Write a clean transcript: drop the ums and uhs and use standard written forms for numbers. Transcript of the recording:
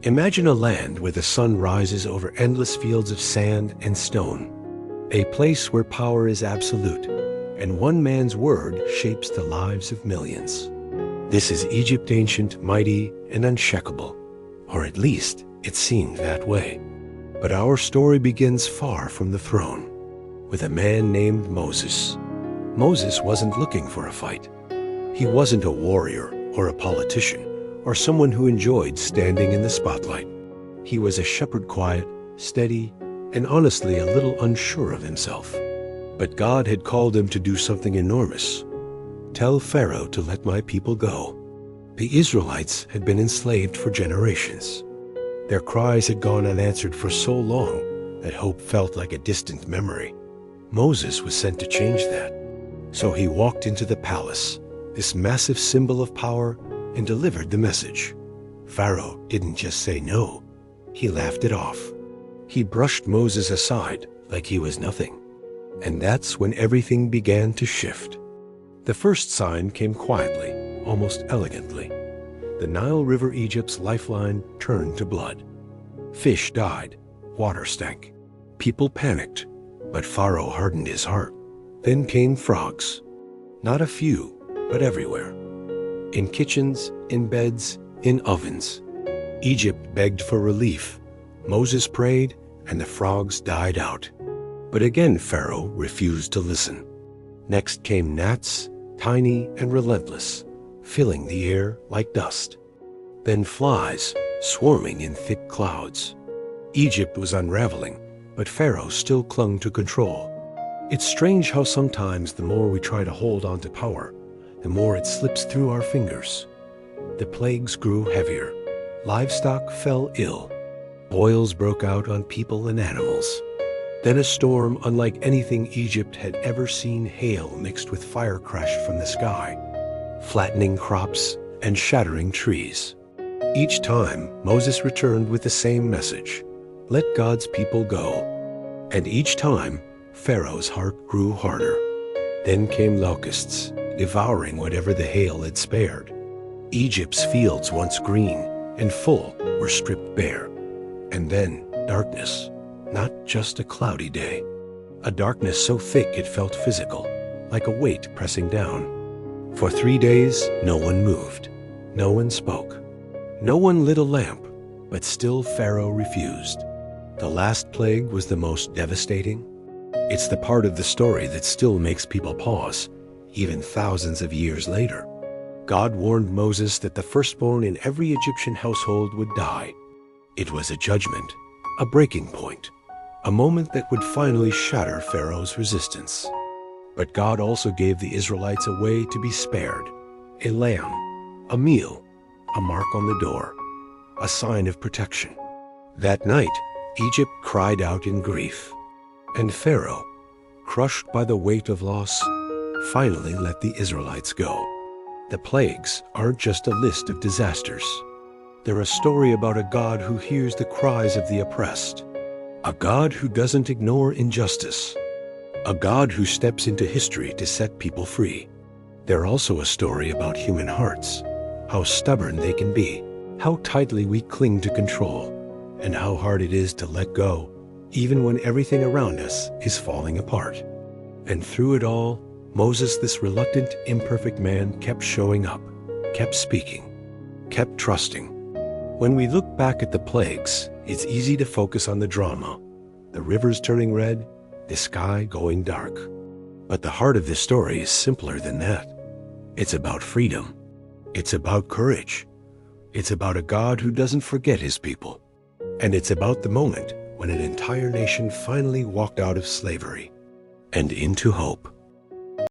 Imagine a land where the sun rises over endless fields of sand and stone, a place where power is absolute, and one man's word shapes the lives of millions. This is Egypt, ancient, mighty, and unshakable, or at least it seemed that way. But our story begins far from the throne, with a man named Moses. Moses wasn't looking for a fight. He wasn't a warrior or a politician or someone who enjoyed standing in the spotlight. He was a shepherd, quiet, steady, and honestly a little unsure of himself. But God had called him to do something enormous. Tell Pharaoh to let my people go. The Israelites had been enslaved for generations. Their cries had gone unanswered for so long that hope felt like a distant memory. Moses was sent to change that. So he walked into the palace, this massive symbol of power, and delivered the message. Pharaoh didn't just say no. He laughed it off. He brushed Moses aside like he was nothing. And that's when everything began to shift. The first sign came quietly, almost elegantly. The Nile River, Egypt's lifeline, turned to blood. Fish died. Water stank. People panicked, but Pharaoh hardened his heart. Then came frogs. Not a few, but everywhere. In kitchens, in beds, in ovens. Egypt begged for relief. Moses prayed, and the frogs died out. But again Pharaoh refused to listen. Next came gnats, tiny and relentless, filling the air like dust. Then flies, swarming in thick clouds. Egypt was unraveling, but Pharaoh still clung to control. It's strange how sometimes the more we try to hold on to power, the more it slips through our fingers. The plagues grew heavier. Livestock fell ill. Boils broke out on people and animals. Then a storm unlike anything Egypt had ever seen, hail mixed with fire crashed from the sky, flattening crops and shattering trees. Each time, Moses returned with the same message: let God's people go. And each time, Pharaoh's heart grew harder. Then came locusts, devouring whatever the hail had spared. Egypt's fields, once green and full, were stripped bare. And then darkness, not just a cloudy day. A darkness so thick it felt physical, like a weight pressing down. For 3 days, no one moved. No one spoke. No one lit a lamp, but still Pharaoh refused. The last plague was the most devastating. It's the part of the story that still makes people pause, even thousands of years later. God warned Moses that the firstborn in every Egyptian household would die. It was a judgment, a breaking point, a moment that would finally shatter Pharaoh's resistance. But God also gave the Israelites a way to be spared: a lamb, a meal, a mark on the door, a sign of protection. That night, Egypt cried out in grief. And Pharaoh, crushed by the weight of loss, finally let the Israelites go. The plagues aren't just a list of disasters. They're a story about a God who hears the cries of the oppressed, a God who doesn't ignore injustice, a God who steps into history to set people free. They're also a story about human hearts, how stubborn they can be, how tightly we cling to control, and how hard it is to let go, even when everything around us is falling apart. And through it all, Moses, this reluctant, imperfect man, kept showing up, kept speaking, kept trusting. When we look back at the plagues, it's easy to focus on the drama, the rivers turning red, the sky going dark. But the heart of this story is simpler than that. It's about freedom. It's about courage. It's about a God who doesn't forget his people. And it's about the moment when an entire nation finally walked out of slavery and into hope.